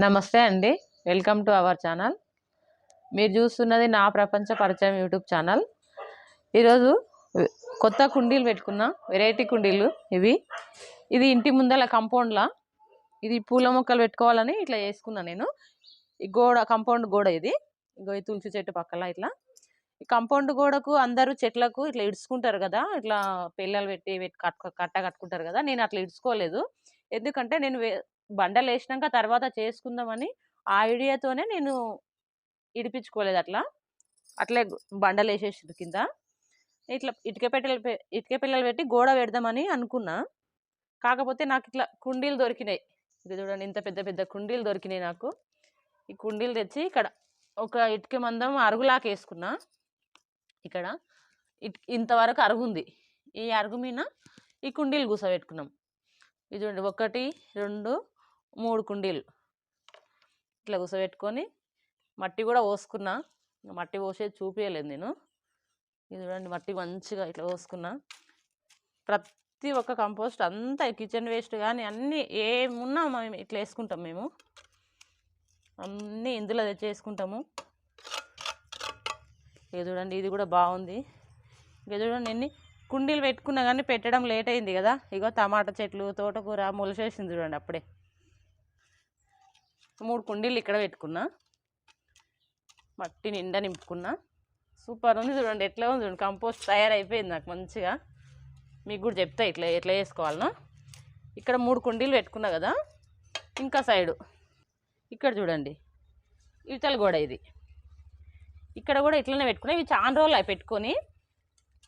నమస్తే అండి. Welcome to our channel. మీరు చూస్తున్నది నా ప్రపంచ పరిచయం యూట్యూబ్ ఛానల్. ఈరోజు కొత్త కుండీలు పెట్టుకున్నా, వెరైటీ కుండీలు ఇవి. ఇది ఇంటి ముందల కంపౌండ్లా, ఇది పూల మొక్కలు పెట్టుకోవాలని ఇట్లా చేసుకున్నా నేను. ఈ గోడ, కంపౌండ్ గోడ ఇది. ఈ తులసి చెట్టు పక్కల ఇట్లా ఈ కంపౌండ్ గోడకు అందరూ చెట్లకు ఇట్లా ఇడుచుకుంటారు కదా, ఇట్లా పిల్లలు పెట్టి కట్ట కట్టుకుంటారు కదా. నేను అట్లా ఇడుచుకోలేదు, ఎందుకంటే నేను బండలు వేసినాక తర్వాత చేసుకుందామని ఆ ఐడియాతోనే నేను ఇడిపించుకోలేదు. అట్లే బండలు వేసేసి కింద ఇట్లా ఇటుక పిల్లలు పెట్టి గోడ పెడదామని అనుకున్నా. కాకపోతే నాకు ఇట్లా కుండీలు దొరికినాయి. ఇది చూడండి, ఇంత పెద్ద పెద్ద కుండీలు దొరికినాయి నాకు. ఈ కుండీలు తెచ్చి ఇక్కడ ఒక ఇటుక మందం అరుగులాక వేసుకున్నా. ఇక్కడ ఇంతవరకు అరుగు ఉంది. ఈ అరుగు మీద ఈ కుండీలు కూసబెట్టుకున్నాం. ఇది చూడండి, 1 2 3 కుండీలు ఇట్లా కూసబెట్టుకొని మట్టి కూడా పోసుకున్నా. మట్టి పోసేది చూపించలేదు నేను. ఇది చూడండి, మట్టి మంచిగా ఇట్లా పోసుకున్నా. ప్రతి ఒక్క కంపోస్ట్ అంతా కిచెన్ వేస్ట్ కానీ అన్నీ ఏమున్నా మేము ఇట్లా వేసుకుంటాం. మేము అన్నీ ఇందులో తెచ్చి వేసుకుంటాము. ఇది చూడండి, ఇది కూడా బాగుంది. ఇక చూడండి, ఎన్ని కుండీలు పెట్టుకున్నా కానీ పెట్టడం లేట్ అయింది కదా. ఇగో టమాటా చెట్లు, తోటకూర మొలిసేసింది చూడండి అప్పుడే. 3 కుండీలు ఇక్కడ పెట్టుకున్నా, మట్టి నిండా నింపుకున్నా. సూపర్ ఉంది చూడండి, ఎట్లా ఉంది చూడండి. కంపోస్ట్ తయారైపోయింది నాకు మంచిగా. మీకు కూడా చెప్తా ఎట్లా చేసుకోవాలనో. ఇక్కడ 3 కుండీలు పెట్టుకున్నా కదా. ఇంకా సైడు ఇక్కడ చూడండి, ఇవతల గోడ ఇది. ఇక్కడ కూడా ఇట్లనే పెట్టుకున్నా. ఇవి చాలా రోజులు అవి పెట్టుకొని,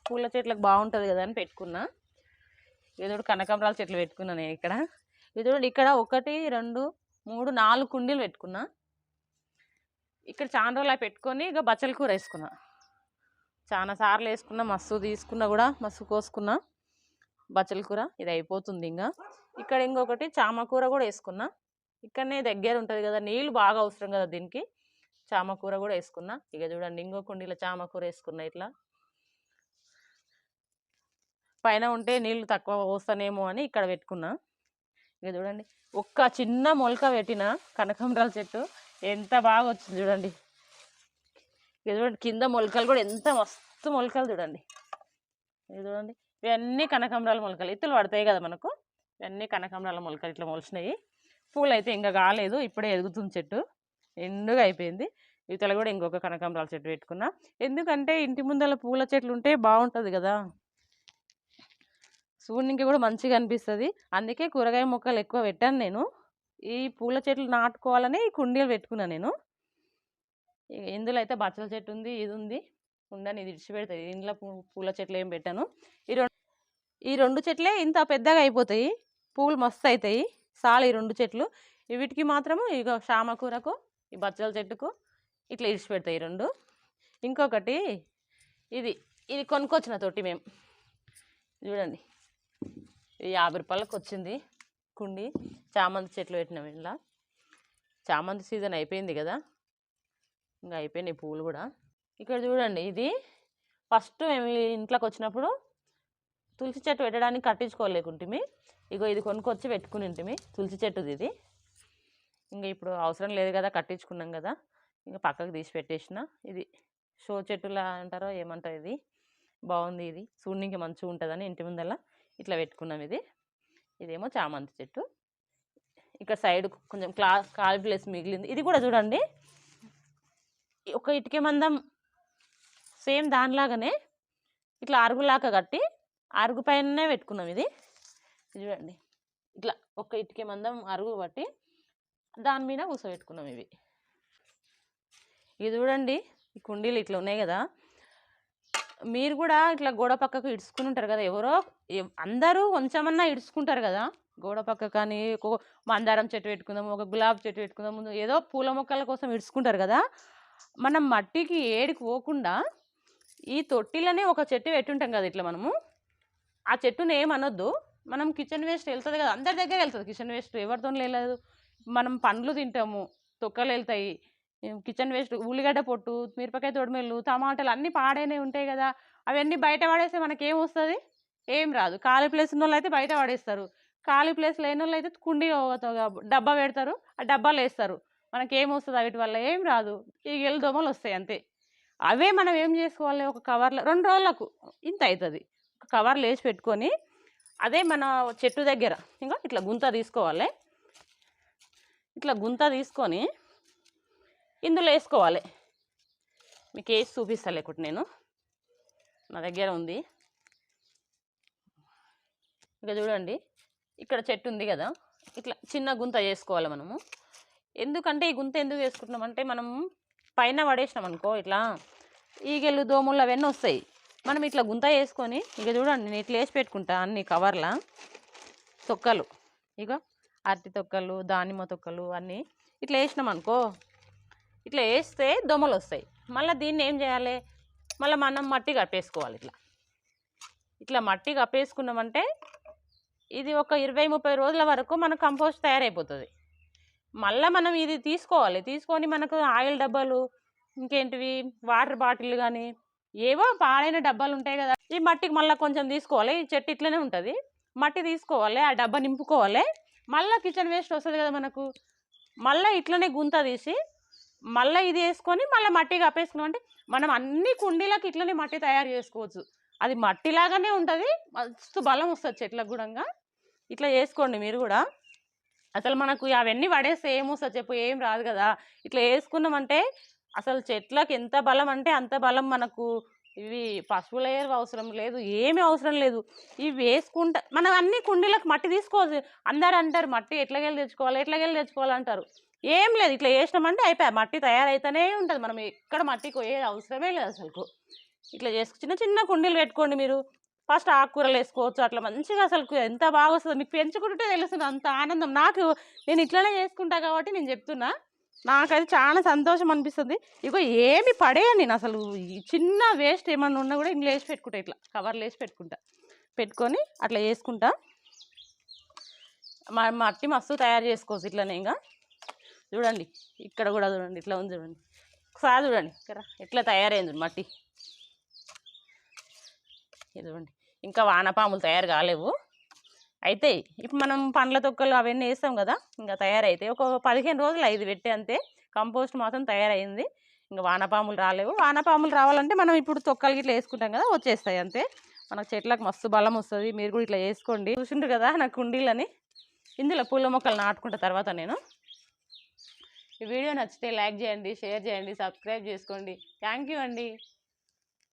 పూల చెట్లకు బాగుంటుంది కదా అని పెట్టుకున్నా. ఏదో కనకాంబరాల చెట్లు పెట్టుకున్నా నేను ఇక్కడ. ఇది చూడండి, ఇక్కడ 1 2 3 4 కుండీలు పెట్టుకున్నా. ఇక్కడ చాలా రోజులు అవి పెట్టుకొని ఇక బచ్చల కూర వేసుకున్నా. చాలా సార్లు వేసుకున్నా, మస్తు తీసుకున్నా కూడా, మస్తు కోసుకున్నా బచ్చల కూర. ఇది అయిపోతుంది ఇంకా. ఇక్కడ ఇంకొకటి చామకూర కూడా వేసుకున్నా. ఇక్కడనే దగ్గర ఉంటుంది కదా, నీళ్ళు బాగా అవసరం కదా దీనికి. చామకూర కూడా వేసుకున్నా. ఇక చూడండి, ఇంకో కుండీలో చామకూర వేసుకున్నా. ఇట్లా పైన ఉంటే నీళ్ళు తక్కువ పోస్తానేమో అని ఇక్కడ పెట్టుకున్నా. ఇక చూడండి, ఒక్క చిన్న మొలక పెట్టిన కనకాంబరాల చెట్టు ఎంత బాగా వచ్చింది చూడండి. ఇక చూడండి, కింద మొలకలు కూడా ఎంత మస్తు మొలకలు చూడండి. ఇది చూడండి, ఇవన్నీ కనకాంబరాల మొలకలు. ఇత్తులు పడతాయి కదా మనకు, ఇవన్నీ కనకాంబరాల మొలకలు ఇట్లా మొలిచినాయి. పూలు అయితే ఇంకా కాలేదు, ఇప్పుడే ఎదుగుతుంది చెట్టు, ఎండుగా అయిపోయింది. ఇతల కూడా ఇంకొక కనకాంబరాల చెట్టు పెట్టుకున్నా. ఎందుకంటే ఇంటి ముందర పూల చెట్లు ఉంటే బాగుంటుంది కదా, చూడడానికి కూడా మంచిగా అనిపిస్తుంది. అందుకే కూరగాయ మొక్కలు ఎక్కువ పెట్టాను నేను. ఈ పూల చెట్లు నాటుకోవాలని ఈ కుండీలు పెట్టుకున్నాను నేను. ఇందులో అయితే బచ్చల చెట్టు ఉంది, ఇది ఉంది. ఉండని ఇది ఇడిచిపెడతాయి. ఇంట్లో పూల చెట్లు ఏం పెట్టాను. ఈ రెండు చెట్లే ఇంత పెద్దగా అయిపోతాయి, పూలు మస్తు అవుతాయి. ఈ 2 చెట్లు. వీటికి మాత్రము ఇక చామకూరకు, ఈ బచ్చల చెట్టుకు ఇట్లా ఇడిచిపెడతాయి 2. ఇంకొకటి ఇది కొనుక్కొచ్చిన తోటి మేము. చూడండి, 50 రూపాయలకు వచ్చింది కుండి. చామంతి చెట్లు పెట్టినాం. ఇలా చామంతి సీజన్ అయిపోయింది కదా, ఇంకా అయిపోయినాయి పూలు కూడా. ఇక్కడ చూడండి, ఇది ఫస్ట్ మేము ఇంట్లోకి వచ్చినప్పుడు తులసి చెట్టు పెట్టడానికి కట్టించుకోలేకుంటుంది. ఇగో ఇది కొనుక్కొచ్చి పెట్టుకుని ఉంటుంది, తులసి చెట్టుది ఇది. ఇంకా ఇప్పుడు అవసరం లేదు కదా, కట్టించుకున్నాం కదా, ఇంకా పక్కకు తీసి పెట్టేసిన. ఇది షో చెట్టులా అంటారో ఏమంటారు, ఇది బాగుంది. ఇది చూడడానికి మంచిగా ఉంటుందని ఇంటి ముందర ఇట్లా పెట్టుకున్నాం. ఇదేమో చామంతి చెట్టు. ఇక్కడ సైడ్ కొంచెం ఖాళీ ప్లేస్ మిగిలింది. ఇది కూడా చూడండి, ఒక ఇటుక మందం సేమ్ దానిలాగానే ఇట్లా అరుగులాగా కట్టి అరుగు పైననే పెట్టుకున్నాం. ఇది చూడండి, ఇట్లా ఒక ఇటుక మందం అరుగు పట్టి దాని మీద కూర్చోబెట్టుకున్నాం. ఇది చూడండి, ఈ కుండీలు ఇట్లా ఉన్నాయి కదా. మీరు కూడా ఇట్లా గోడ పక్కకు ఇడుచుకుని ఉంటారు కదా, అందరూ కొంచెమన్నా ఇడుచుకుంటారు కదా గోడ పక్క. కానీ ఒక మందారం చెట్టు పెట్టుకుందాము, ఒక గులాబీ చెట్టు పెట్టుకుందాము, ఏదో పూల మొక్కల కోసం ఇడుచుకుంటారు కదా. మనం మట్టికి ఏడికి పోకుండా ఈ తొట్టిలోనే ఒక చెట్టు పెట్టుంటాం కదా ఇట్లా. మనము ఆ చెట్టుని ఏమనొద్దు. మనం కిచెన్ వేస్ట్ వెళ్తుంది కదా, అందరి దగ్గర వెళ్తుంది కిచెన్ వేస్ట్, ఎవరితో లేదు. మనం పండ్లు తింటాము, తొక్కలు వెళ్తాయి. కిచెన్ వేస్ట్, ఉల్లిగడ్డ పొట్టు, మిరపకాయ తొడిమెళ్ళు, టమాటాలు అన్నీ పాడైనవి ఉంటాయి కదా. అవన్నీ బయట పడేస్తే మనకేం వస్తుంది? ఏం రాదు. ఖాళీ ప్లేస్ ఉన్న వాళ్ళు అయితే బయట పడేస్తారు. ఖాళీ ప్లేస్ లేని వాళ్ళు అయితే కుండీ డబ్బా పెడతారు, ఆ డబ్బాలో వేస్తారు. మనకేమొస్తుంది వీటి వల్ల? ఏం రాదు. ఈగలు దోమలు వస్తాయి అంతే. అవే మనం ఏం చేసుకోవాలి, ఒక కవర్లో 2 రోజులకు ఇంత అవుతుంది. ఒక కవర్లో వేసి పెట్టుకొని అదే మన చెట్టు దగ్గర ఇంకా ఇట్లా గుంత తీసుకోవాలి. ఇట్లా గుంత తీసుకొని ఇందులో వేసుకోవాలి. మీకు వేసి చూపిస్తాను లేకుంటే నేను, నా దగ్గర ఉంది. ఇక చూడండి, ఇక్కడ చెట్టు ఉంది కదా, ఇట్లా చిన్న గుంత చేసుకోవాలి మనము. ఎందుకంటే ఈ గుంత ఎందుకు వేసుకుంటున్నామంటే, మనం పైన పడేసినాం అనుకో ఇట్లా ఈగలు దోమలు అవన్నీ వస్తాయి. మనం ఇట్లా గుంత వేసుకొని, ఇక చూడండి నేను ఇట్లా వేసి పెట్టుకుంటా అన్ని కవర్ల తొక్కలు, ఇక అరటి తొక్కలు, దానిమ్మ తొక్కలు అన్నీ ఇట్లా వేసినాం అనుకో, ఇట్లా వేస్తే దోమలు వస్తాయి. మళ్ళీ దీన్ని ఏం చేయాలి, మళ్ళీ మనం మట్టి కప్పేసుకోవాలి. ఇట్లా మట్టి కప్పేసుకున్నామంటే ఇది ఒక 20-30 రోజుల వరకు మన కంపోస్ట్ తయారైపోతుంది. మళ్ళీ మనం ఇది తీసుకోవాలి. తీసుకొని మనకు ఆయిల్ డబ్బాలు, ఇంకేంటివి వాటర్ బాటిల్ కానీ ఏవో పాడైన డబ్బాలు ఉంటాయి కదా, ఈ మట్టికి మళ్ళీ కొంచెం తీసుకోవాలి. ఈ చెట్టు ఇట్లనే ఉంటుంది, మట్టి తీసుకోవాలి, ఆ డబ్బా నింపుకోవాలి. మళ్ళీ కిచెన్ వేస్ట్ వస్తుంది కదా మనకు, మళ్ళీ ఇట్లనే గుంత తీసి మళ్ళీ ఇది వేసుకొని మళ్ళీ మట్టి కప్పేసుకున్నాం అంటే మనం అన్ని కుండీలకు ఇట్లనే మట్టి తయారు చేసుకోవచ్చు. అది మట్టిలాగానే ఉంటుంది, మస్తు బలం వస్తుంది చెట్లకు కూడా. ఇట్లా చేసుకోండి మీరు కూడా. అసలు మనకు అవన్నీ పడేస్తే ఏమొస్తుంది చెప్పు, ఏం రాదు కదా. ఇట్లా వేసుకున్నామంటే అసలు చెట్లకు ఎంత బలం అంటే అంత బలం. మనకు ఇవి పశువుల ఎరువు అవసరం లేదు, ఏమీ అవసరం లేదు. ఇవి వేసుకుంటా మనం అన్ని కుండీలకు మట్టి తీసుకోవచ్చు. అందరు అంటారు మట్టి ఎట్లాగెళ్ళి తెచ్చుకోవాలి అంటారు. ఏం లేదు, ఇట్లా వేసినామంటే అయిపోయి మట్టి తయారైతేనే ఉంటుంది. మనం ఎక్కడ మట్టికి పోయే అవసరమే లేదు అసలు. ఇట్లా చిన్న చిన్న కుండీలు పెట్టుకోండి మీరు. ఫస్ట్ ఆకుకూరలు వేసుకోవచ్చు, అట్లా మంచిగా అసలు ఎంత బాగా వస్తుందో మీకు పెంచుకుంటే తెలుస్తుంది అంత ఆనందం. నేను ఇట్లనే చేసుకుంటా కాబట్టి నేను చెప్తున్నా, నాకైతే చాలా సంతోషం అనిపిస్తుంది. ఇగో ఏమి పడేయను నేను అసలు, చిన్న వేస్ట్ ఏమన్నా ఉన్నా కూడా ఇంట్లో వేసి పెట్టుకుంటా, ఇట్లా కవర్లు వేసి పెట్టుకొని అట్లా చేసుకుంటా. మట్టి మస్తు తయారు చేసుకోవచ్చు ఇట్లనే. ఇంకా చూడండి ఇక్కడ కూడా చూడండి, ఇట్లా ఉంది చూడండి, ఒకసారి చూడండి ఇక్కడ ఎట్లా తయారైంది మట్టి. చూడండి, ఇంకా వానపాములు తయారు కాలేవు, అయితే ఇప్పుడు మనం పండ్ల తొక్కలు అవన్నీ వేస్తాం కదా, ఇంకా తయారైతే ఒక 15 రోజులు ఇది పెట్టి అంతే. కంపోస్ట్ మాత్రం తయారైంది, ఇంకా వానపాములు రాలేవు. వానపాములు రావాలంటే మనం ఇప్పుడు తొక్కలు ఇట్లా వేసుకుంటాం కదా, వచ్చేస్తాయి అంతే. మనకు చెట్లకు మస్తు బలం వస్తుంది. మీరు కూడా ఇట్లా చేసుకోండి. చూసిండ్రు కదా నా కుండీలని, ఇందులో పూల మొక్కలు నాటుకుంటా తర్వాత నేను. ఈ వీడియో నచ్చితే లైక్ చేయండి, షేర్ చేయండి, సబ్స్క్రైబ్ చేసుకోండి. థ్యాంక్ యూ అండి.